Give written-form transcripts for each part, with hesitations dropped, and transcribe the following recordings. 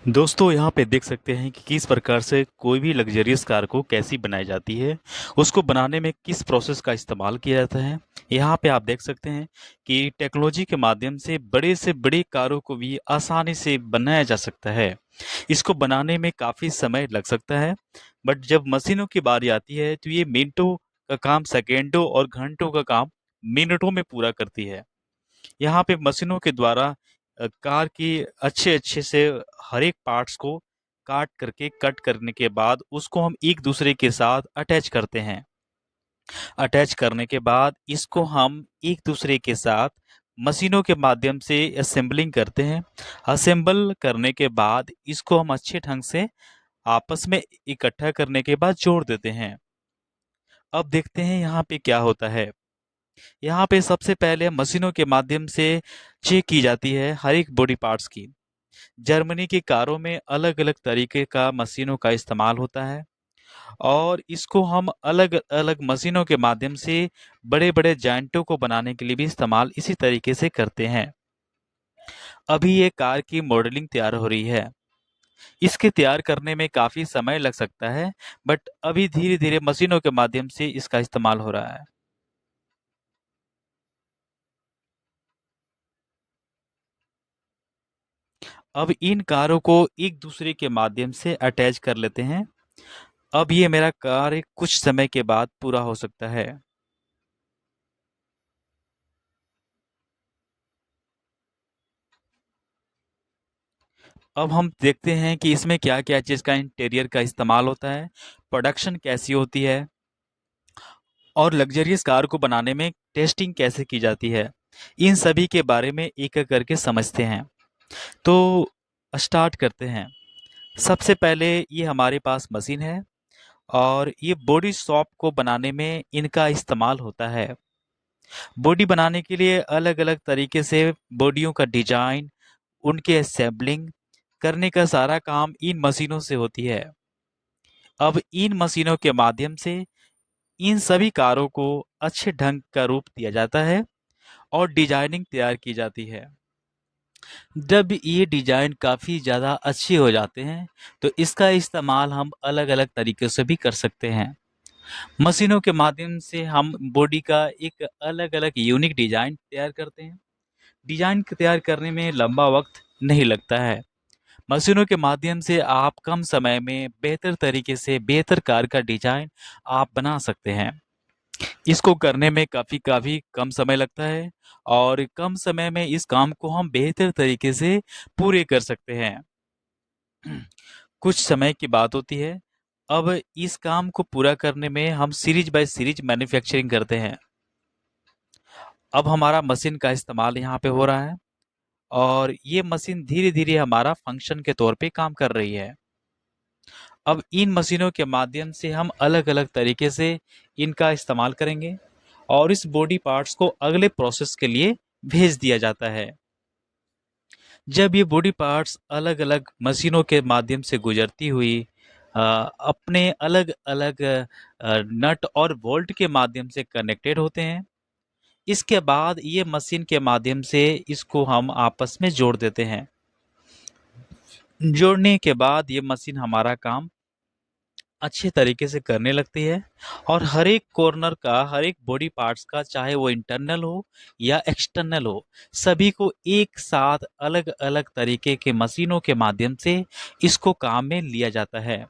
दोस्तों यहाँ पे देख सकते हैं कि किस प्रकार से कोई भी लग्जरियस कार को कैसी बनाई जाती है। उसको बनाने में किस प्रोसेस का इस्तेमाल किया जाता है। यहाँ पे आप देख सकते हैं कि टेक्नोलॉजी के माध्यम से बड़ी कारों को भी आसानी से बनाया जा सकता है। इसको बनाने में काफ़ी समय लग सकता है, बट जब मशीनों की बारी आती है तो ये मिनटों का काम सेकेंडों और घंटों का काम मिनटों में पूरा करती है। यहाँ पे मशीनों के द्वारा कार की अच्छे-अच्छे से हर एक पार्ट्स को कट करने के बाद उसको हम एक दूसरे के साथ अटैच करते हैं। अटैच करने के बाद इसको हम एक दूसरे के साथ मशीनों के माध्यम से असेंबलिंग करते हैं। असेंबल करने के बाद इसको हम अच्छे ढंग से आपस में इकट्ठा करने के बाद जोड़ देते हैं। अब देखते हैं यहाँ पे क्या होता है। यहाँ पे सबसे पहले मशीनों के माध्यम से चेक की जाती है हर एक बॉडी पार्ट्स की। जर्मनी की कारों में अलग-अलग तरीके का मशीनों का इस्तेमाल होता है और इसको हम अलग-अलग मशीनों के माध्यम से बड़े-बड़े जाइंटों को बनाने के लिए भी इस्तेमाल इसी तरीके से करते हैं। अभी ये कार की मॉडलिंग तैयार हो रही है। इसके तैयार करने में काफ़ी समय लग सकता है, बट अभी धीरे-धीरे मशीनों के माध्यम से इसका इस्तेमाल हो रहा है। अब इन कारों को एक दूसरे के माध्यम से अटैच कर लेते हैं। अब ये मेरा कार्य कुछ समय के बाद पूरा हो सकता है। अब हम देखते हैं कि इसमें क्या-क्या चीज़ का इंटीरियर का इस्तेमाल होता है, प्रोडक्शन कैसी होती है और लग्ज़रियस कार को बनाने में टेस्टिंग कैसे की जाती है। इन सभी के बारे में एक-एक करके समझते हैं। तो स्टार्ट करते हैं। सबसे पहले ये हमारे पास मशीन है और ये बॉडी शॉप को बनाने में इनका इस्तेमाल होता है। बॉडी बनाने के लिए अलग-अलग तरीके से बॉडियों का डिज़ाइन, उनके असेंबलिंग करने का सारा काम इन मशीनों से होती है। अब इन मशीनों के माध्यम से इन सभी कारों को अच्छे ढंग का रूप दिया जाता है और डिजाइनिंग तैयार की जाती है। जब ये डिजाइन काफ़ी ज़्यादा अच्छे हो जाते हैं, तो इसका इस्तेमाल हम अलग-अलग तरीके से भी कर सकते हैं। मशीनों के माध्यम से हम बॉडी का एक अलग-अलग यूनिक डिजाइन तैयार करते हैं। डिजाइन तैयार करने में लंबा वक्त नहीं लगता है। मशीनों के माध्यम से आप कम समय में बेहतर तरीके से बेहतर कार का डिजाइन आप बना सकते हैं। इसको करने में काफ़ी काफ़ी कम समय लगता है और कम समय में इस काम को हम बेहतर तरीके से पूरे कर सकते हैं। कुछ समय की बात होती है। अब इस काम को पूरा करने में हम सीरीज बाय सीरीज मैन्युफैक्चरिंग करते हैं। अब हमारा मशीन का इस्तेमाल यहाँ पे हो रहा है और ये मशीन धीरे-धीरे हमारा फंक्शन के तौर पे काम कर रही है। अब इन मशीनों के माध्यम से हम अलग-अलग तरीके से इनका इस्तेमाल करेंगे और इस बॉडी पार्ट्स को अगले प्रोसेस के लिए भेज दिया जाता है। जब ये बॉडी पार्ट्स अलग-अलग मशीनों के माध्यम से गुजरती हुई अपने अलग-अलग नट और बोल्ट के माध्यम से कनेक्टेड होते हैं। इसके बाद ये मशीन के माध्यम से इसको हम आपस में जोड़ देते हैं। जोड़ने के बाद ये मशीन हमारा काम अच्छे तरीके से करने लगती है और हर एक कॉर्नर का, हर एक बॉडी पार्ट्स का, चाहे वो इंटरनल हो या एक्सटर्नल हो, सभी को एक साथ अलग-अलग तरीके के मशीनों के माध्यम से इसको काम में लिया जाता है।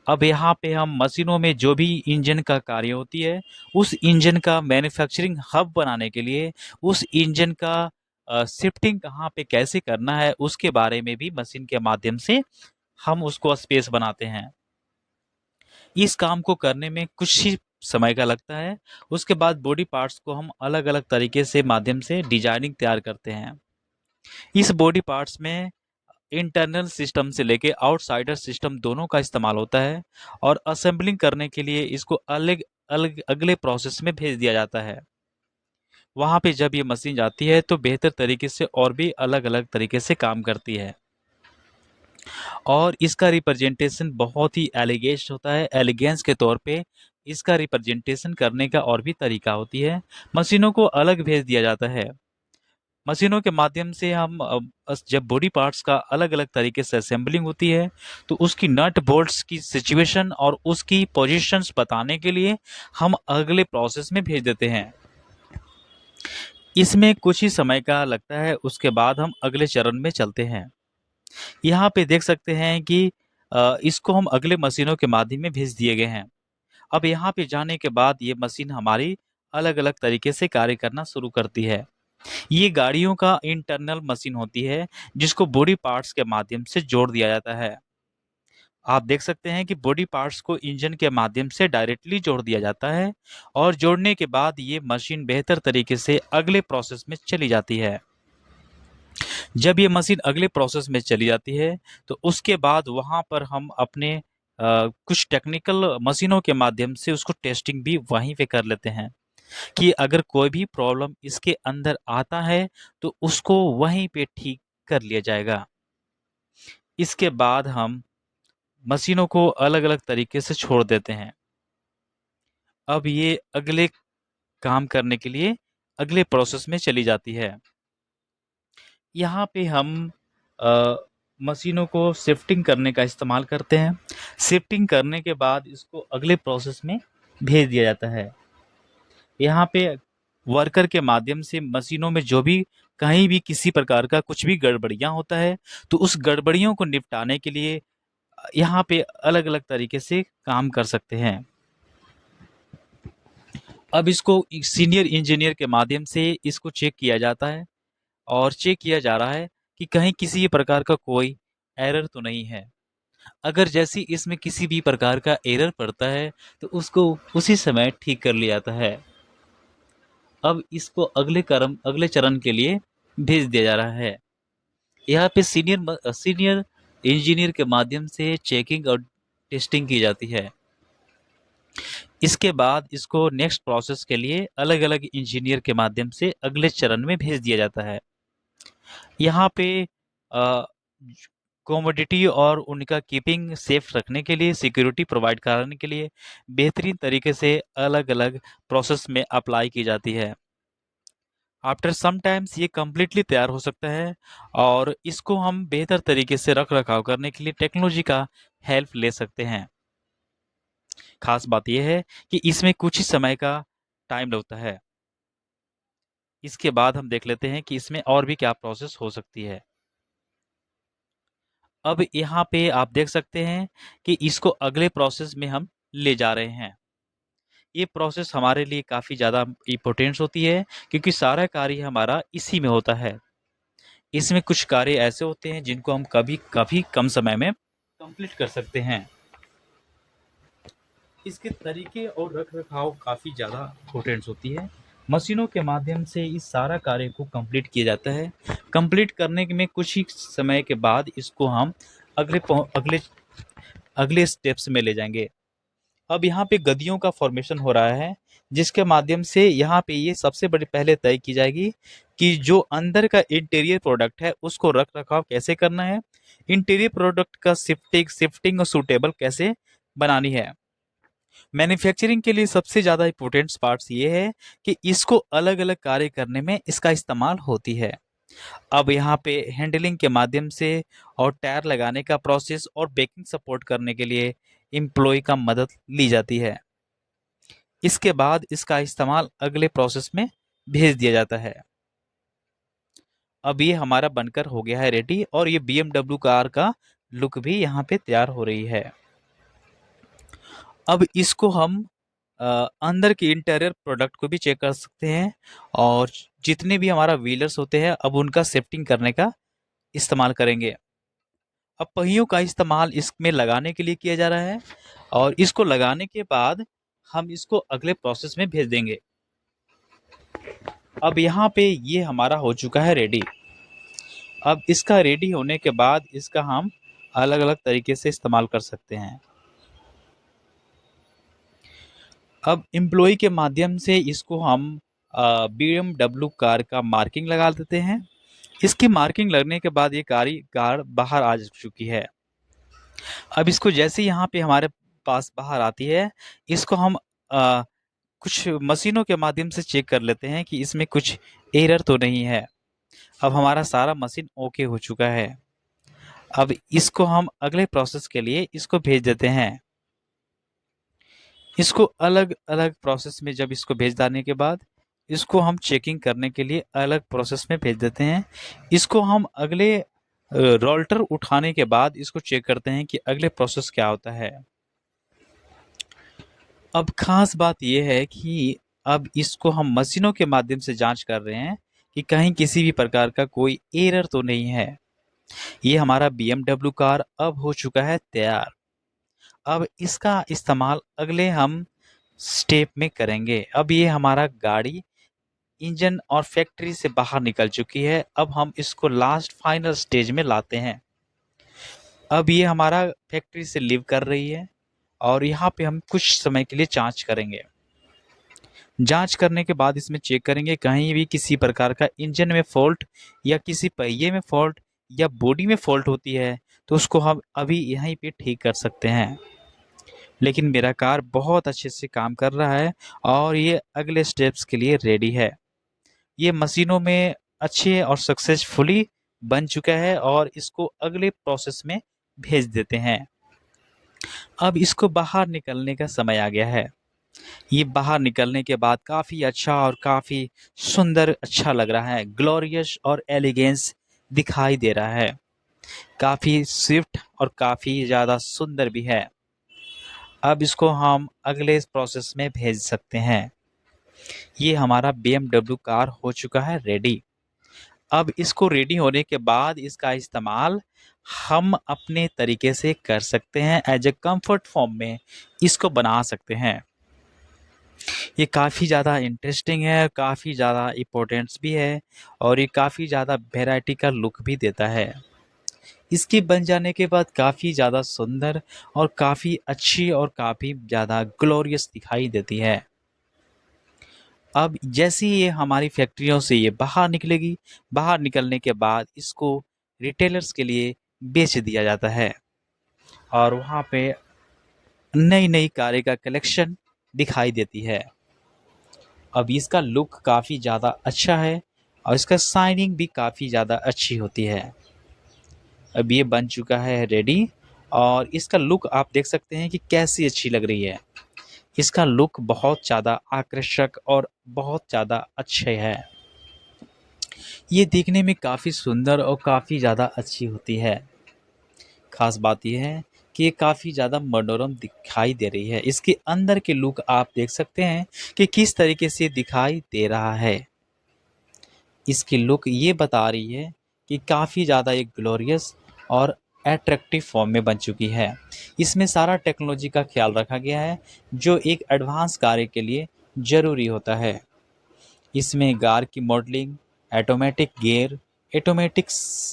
अब यहाँ पे हम मशीनों में जो भी इंजन का कार्य होती है, उस इंजन का मैन्युफैक्चरिंग हब बनाने के लिए, उस इंजन का शिफ्टिंग कहाँ पे कैसे करना है, उसके बारे में भी मशीन के माध्यम से हम उसको स्पेस बनाते हैं। इस काम को करने में कुछ ही समय का लगता है। उसके बाद बॉडी पार्ट्स को हम अलग-अलग तरीके से माध्यम से डिजाइनिंग तैयार करते हैं। इस बॉडी पार्ट्स में इंटरनल सिस्टम से लेके आउटसाइडर सिस्टम दोनों का इस्तेमाल होता है और असेंबलिंग करने के लिए इसको अलग अलग अगले प्रोसेस में भेज दिया जाता है। वहाँ पे जब ये मशीन जाती है तो बेहतर तरीके से और भी अलग अलग तरीके से काम करती है और इसका रिप्रेजेंटेशन बहुत ही एलिगेंस होता है। एलिगेंस के तौर पे इसका रिप्रेजेंटेशन करने का और भी तरीका होती है। मशीनों को अलग भेज दिया जाता है। मशीनों के माध्यम से हम जब बॉडी पार्ट्स का अलग अलग तरीके से असेंबलिंग होती है तो उसकी नट बोल्ट्स की सिचुएशन और उसकी पोजीशंस बताने के लिए हम अगले प्रोसेस में भेज देते हैं। इसमें कुछ ही समय का लगता है, उसके बाद हम अगले चरण में चलते हैं। यहाँ पे देख सकते हैं कि इसको हम अगले मशीनों के माध्यम में भेज दिए गए हैं। अब यहाँ पे जाने के बाद ये मशीन हमारी अलग अलग तरीके से कार्य करना शुरू करती है। ये गाड़ियों का इंटरनल मशीन होती है जिसको बॉडी पार्ट्स के माध्यम से जोड़ दिया जाता है। आप देख सकते हैं कि बॉडी पार्ट्स को इंजन के माध्यम से डायरेक्टली जोड़ दिया जाता है और जोड़ने के बाद ये मशीन बेहतर तरीके से अगले प्रोसेस में चली जाती है। जब ये मशीन अगले प्रोसेस में चली जाती है तो उसके बाद वहाँ पर हम अपने कुछ टेक्निकल मशीनों के माध्यम से उसको टेस्टिंग भी वहीं पे कर लेते हैं कि अगर कोई भी प्रॉब्लम इसके अंदर आता है तो उसको वहीं पे ठीक कर लिया जाएगा। इसके बाद हम मशीनों को अलग अलग तरीके से छोड़ देते हैं। अब ये अगले काम करने के लिए अगले प्रोसेस में चली जाती है। यहाँ पे हम अ, मशीनों को शिफ्टिंग करने का इस्तेमाल करते हैं। शिफ्टिंग करने के बाद इसको अगले प्रोसेस में भेज दिया जाता है। यहाँ पे वर्कर के माध्यम से मशीनों में जो भी कहीं भी किसी प्रकार का कुछ भी गड़बड़ियाँ होता है तो उस गड़बड़ियों को निपटाने के लिए यहाँ पे अलग अलग तरीके से काम कर सकते हैं। अब इसको सीनियर इंजीनियर के माध्यम से इसको चेक किया जाता है और चेक किया जा रहा है कि कहीं किसी प्रकार का कोई एरर तो नहीं है। अगर जैसी इसमें किसी भी प्रकार का एरर पड़ता है तो उसको उसी समय ठीक कर लिया जाता है। अब इसको अगले चरण के लिए भेज दिया जा रहा है। यहाँ पे सीनियर इंजीनियर के माध्यम से चेकिंग और टेस्टिंग की जाती है। इसके बाद इसको नेक्स्ट प्रोसेस के लिए अलग अलग इंजीनियर के माध्यम से अगले चरण में भेज दिया जाता है। यहाँ पे कमोडिटी और उनका कीपिंग सेफ रखने के लिए, सिक्योरिटी प्रोवाइड कराने के लिए बेहतरीन तरीके से अलग अलग प्रोसेस में अप्लाई की जाती है। आफ्टर सम टाइम्स ये कम्प्लीटली तैयार हो सकता है और इसको हम बेहतर तरीके से रख रखाव करने के लिए टेक्नोलॉजी का हेल्प ले सकते हैं। खास बात यह है कि इसमें कुछ ही समय का टाइम लगता है। इसके बाद हम देख लेते हैं कि इसमें और भी क्या प्रोसेस हो सकती है। अब यहाँ पे आप देख सकते हैं कि इसको अगले प्रोसेस में हम ले जा रहे हैं। ये प्रोसेस हमारे लिए काफ़ी ज़्यादा इम्पोर्टेंस होती है क्योंकि सारा कार्य हमारा इसी में होता है। इसमें कुछ कार्य ऐसे होते हैं जिनको हम कभी काफ़ी कम समय में कंप्लीट कर सकते हैं। इसके तरीके और रख रखाव काफ़ी ज़्यादा इम्पोर्टेंस होती है। मशीनों के माध्यम से इस सारा कार्य को कंप्लीट किया जाता है। कंप्लीट करने में कुछ ही समय के बाद इसको हम अगले अगले अगले स्टेप्स में ले जाएंगे। अब यहाँ पे गद्दियों का फॉर्मेशन हो रहा है जिसके माध्यम से यहाँ पे ये सबसे बड़ी पहले तय की जाएगी कि जो अंदर का इंटीरियर प्रोडक्ट है उसको रख रखाव कैसे करना है, इंटीरियर प्रोडक्ट का शिफ्टिंग और सूटेबल कैसे बनानी है। मैन्युफैक्चरिंग के लिए सबसे ज़्यादा इंपॉर्टेंट पार्ट्स ये है कि इसको अलग अलग कार्य करने में इसका इस्तेमाल होती है। अब यहाँ पे हैंडलिंग के माध्यम से और टायर लगाने का प्रोसेस और बेकिंग सपोर्ट करने के लिए एम्प्लॉय का मदद ली जाती है। इसके बाद इसका इस्तेमाल अगले प्रोसेस में भेज दिया जाता है। अब ये हमारा बनकर हो गया है रेडी और ये BMW कार का लुक भी यहाँ पे तैयार हो रही है। अब इसको हम अंदर के इंटीरियर प्रोडक्ट को भी चेक कर सकते हैं और जितने भी हमारा व्हीलर्स होते हैं अब उनका सेफ्टिंग करने का इस्तेमाल करेंगे। अब पहियों का इस्तेमाल इसमें लगाने के लिए किया जा रहा है और इसको लगाने के बाद हम इसको अगले प्रोसेस में भेज देंगे। अब यहाँ पे ये हमारा हो चुका है रेडी। अब इसका रेडी होने के बाद इसका हम अलग अलग तरीके से इस्तेमाल कर सकते हैं। अब एम्प्लॉय के माध्यम से इसको हम BMW कार का मार्किंग लगा देते हैं। इसकी मार्किंग लगने के बाद ये कार बाहर आ चुकी है। अब इसको जैसे यहाँ पे हमारे पास बाहर आती है इसको हम कुछ मशीनों के माध्यम से चेक कर लेते हैं कि इसमें कुछ एरर तो नहीं है। अब हमारा सारा मशीन ओके हो चुका है। अब इसको हम अगले प्रोसेस के लिए इसको भेज देते हैं। इसको अलग अलग प्रोसेस में जब इसको भेज देने के बाद इसको हम चेकिंग करने के लिए अलग प्रोसेस में भेज देते हैं। इसको हम अगले रोल्टर उठाने के बाद इसको चेक करते हैं कि अगले प्रोसेस क्या होता है। अब खास बात यह है कि अब इसको हम मशीनों के माध्यम से जांच कर रहे हैं कि कहीं किसी भी प्रकार का कोई एरर तो नहीं है। ये हमारा BMW कार अब हो चुका है तैयार। अब इसका इस्तेमाल अगले हम स्टेप में करेंगे। अब ये हमारा गाड़ी इंजन और फैक्ट्री से बाहर निकल चुकी है। अब हम इसको लास्ट फाइनल स्टेज में लाते हैं। अब ये हमारा फैक्ट्री से लीव कर रही है और यहाँ पे हम कुछ समय के लिए जांच करेंगे। जांच करने के बाद इसमें चेक करेंगे कहीं भी किसी प्रकार का इंजन में फॉल्ट या किसी पहिए में फॉल्ट या बॉडी में फॉल्ट होती है तो उसको हम अभी यहीं पे ठीक कर सकते हैं। लेकिन मेरा कार बहुत अच्छे से काम कर रहा है और ये अगले स्टेप्स के लिए रेडी है। ये मशीनों में अच्छे और सक्सेसफुली बन चुका है और इसको अगले प्रोसेस में भेज देते हैं। अब इसको बाहर निकलने का समय आ गया है। ये बाहर निकलने के बाद काफ़ी अच्छा और काफ़ी सुंदर अच्छा लग रहा है, ग्लोरियस और एलिगेंस दिखाई दे रहा है। काफ़ी स्विफ्ट और काफ़ी ज़्यादा सुंदर भी है। अब इसको हम अगले प्रोसेस में भेज सकते हैं। ये हमारा BMW कार हो चुका है रेडी। अब इसको रेडी होने के बाद इसका इस्तेमाल हम अपने तरीके से कर सकते हैं। एज ए कंफर्ट फॉर्म में इसको बना सकते हैं। ये काफ़ी ज़्यादा इंटरेस्टिंग है, काफ़ी ज़्यादा इम्पोर्टेंट्स भी है और ये काफ़ी ज़्यादा वैरायटी का लुक भी देता है। इसकी बन जाने के बाद काफ़ी ज़्यादा सुंदर और काफ़ी अच्छी और काफ़ी ज़्यादा ग्लोरियस दिखाई देती है। अब जैसे ही ये हमारी फैक्ट्रियों से ये बाहर निकलेगी, बाहर निकलने के बाद इसको रिटेलर्स के लिए बेच दिया जाता है और वहाँ पे नई नई कारें का कलेक्शन दिखाई देती है। अब इसका लुक काफ़ी ज़्यादा अच्छा है और इसका शाइनिंग भी काफ़ी ज़्यादा अच्छी होती है। अब ये बन चुका है रेडी और इसका लुक आप देख सकते हैं कि कैसी अच्छी लग रही है। इसका लुक बहुत ज़्यादा आकर्षक और बहुत ज़्यादा अच्छे है। ये देखने में काफ़ी सुंदर और काफ़ी ज़्यादा अच्छी होती है। खास बात यह है कि ये काफ़ी ज़्यादा मनोरम दिखाई दे रही है। इसके अंदर के लुक आप देख सकते हैं कि किस तरीके से दिखाई दे रहा है। इसकी लुक ये बता रही है कि काफ़ी ज़्यादा एक ग्लोरियस और एट्रैक्टिव फॉर्म में बन चुकी है। इसमें सारा टेक्नोलॉजी का ख्याल रखा गया है जो एक एडवांस कार्य के लिए ज़रूरी होता है। इसमें कार की modelling, automatic gear, automatic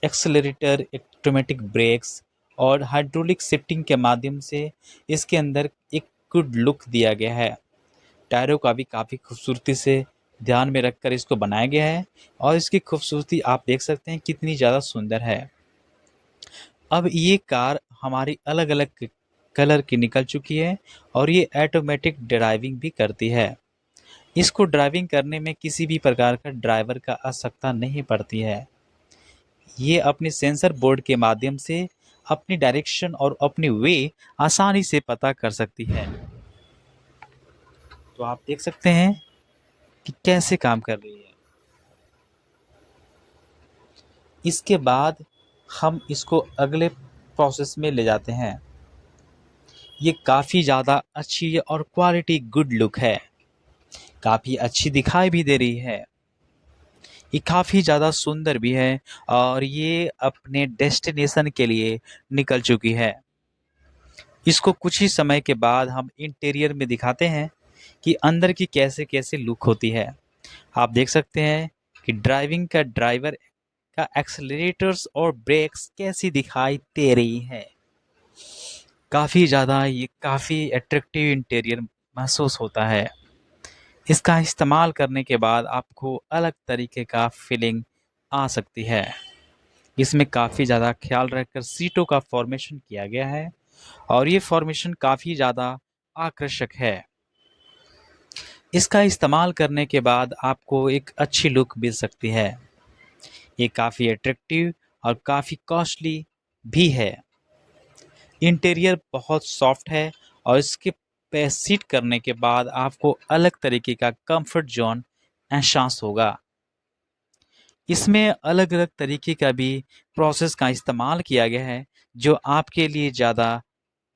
accelerator, automatic brakes और हाइड्रोलिक शिफ्टिंग के माध्यम से इसके अंदर एक गुड लुक दिया गया है। टायरों का भी काफ़ी खूबसूरती से ध्यान में रखकर इसको बनाया गया है और इसकी खूबसूरती आप देख सकते हैं कितनी ज़्यादा सुंदर है। अब ये कार हमारी अलग अलग कलर की निकल चुकी है और ये ऑटोमेटिक ड्राइविंग भी करती है। इसको ड्राइविंग करने में किसी भी प्रकार का ड्राइवर का आवश्यकता नहीं पड़ती है। ये अपने सेंसर बोर्ड के माध्यम से अपनी डायरेक्शन और अपनी वे आसानी से पता कर सकती है। तो आप देख सकते हैं कि कैसे काम कर रही है। इसके बाद हम इसको अगले प्रोसेस में ले जाते हैं। ये काफ़ी ज़्यादा अच्छी और क्वालिटी गुड लुक है, काफ़ी अच्छी दिखाई भी दे रही है। ये काफ़ी ज़्यादा सुंदर भी है और ये अपने डेस्टिनेशन के लिए निकल चुकी है। इसको कुछ ही समय के बाद हम इंटीरियर में दिखाते हैं कि अंदर की कैसे कैसे लुक होती है। आप देख सकते हैं कि ड्राइविंग का ड्राइवर का एक्सेलरेटर्स और ब्रेक्स कैसी दिखाई दे रही है। काफ़ी ज़्यादा ये काफ़ी अट्रैक्टिव इंटीरियर महसूस होता है। इसका इस्तेमाल करने के बाद आपको अलग तरीके का फीलिंग आ सकती है। इसमें काफ़ी ज़्यादा ख्याल रखकर सीटों का फॉर्मेशन किया गया है और ये फॉर्मेशन काफ़ी ज़्यादा आकर्षक है। इसका इस्तेमाल करने के बाद आपको एक अच्छी लुक मिल सकती है। ये काफ़ी अट्रैक्टिव और काफ़ी कॉस्टली भी है। इंटीरियर बहुत सॉफ्ट है और इसके पे सीट करने के बाद आपको अलग तरीके का कंफर्ट जोन एहसास होगा। इसमें अलग अलग तरीके का भी प्रोसेस का इस्तेमाल किया गया है जो आपके लिए ज़्यादा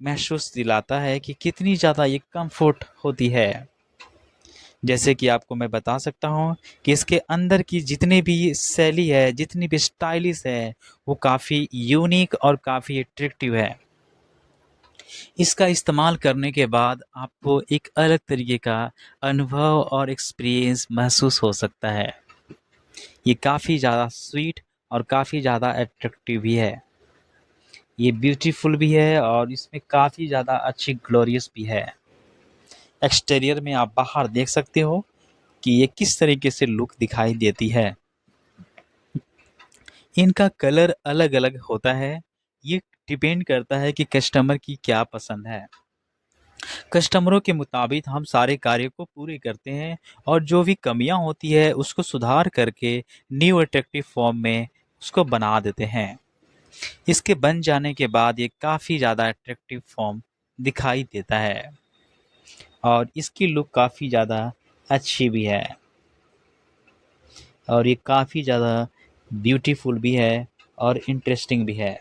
महसूस दिलाता है कि कितनी ज़्यादा ये कंफर्ट होती है। जैसे कि आपको मैं बता सकता हूँ कि इसके अंदर की जितनी भी शैली है, जितनी भी स्टाइलिश है, वो काफ़ी यूनिक और काफ़ी अट्रैक्टिव है। इसका इस्तेमाल करने के बाद आपको एक अलग तरीके का अनुभव और एक्सपीरियंस महसूस हो सकता है। ये काफ़ी ज़्यादा स्वीट और काफ़ी ज़्यादा अट्रैक्टिव भी है। ये ब्यूटीफुल भी है और इसमें काफ़ी ज़्यादा अच्छी ग्लोरियस भी है। एक्सटीरियर में आप बाहर देख सकते हो कि ये किस तरीके से लुक दिखाई देती है। इनका कलर अलग अलग होता है। ये डिपेंड करता है कि कस्टमर की क्या पसंद है। कस्टमरों के मुताबिक हम सारे कार्य को पूरे करते हैं और जो भी कमियां होती है उसको सुधार करके न्यू अट्रैक्टिव फॉर्म में उसको बना देते हैं। इसके बन जाने के बाद ये काफ़ी ज़्यादा अट्रैक्टिव फॉर्म दिखाई देता है और इसकी लुक काफ़ी ज़्यादा अच्छी भी है और ये काफ़ी ज़्यादा ब्यूटीफुल भी है और इंटरेस्टिंग भी है।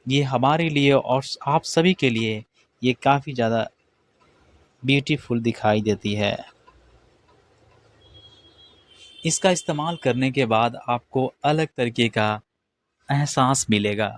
ये हमारे लिए और आप सभी के लिए ये काफ़ी ज़्यादा ब्यूटीफुल दिखाई देती है। इसका इस्तेमाल करने के बाद आपको अलग तरीके का एहसास मिलेगा।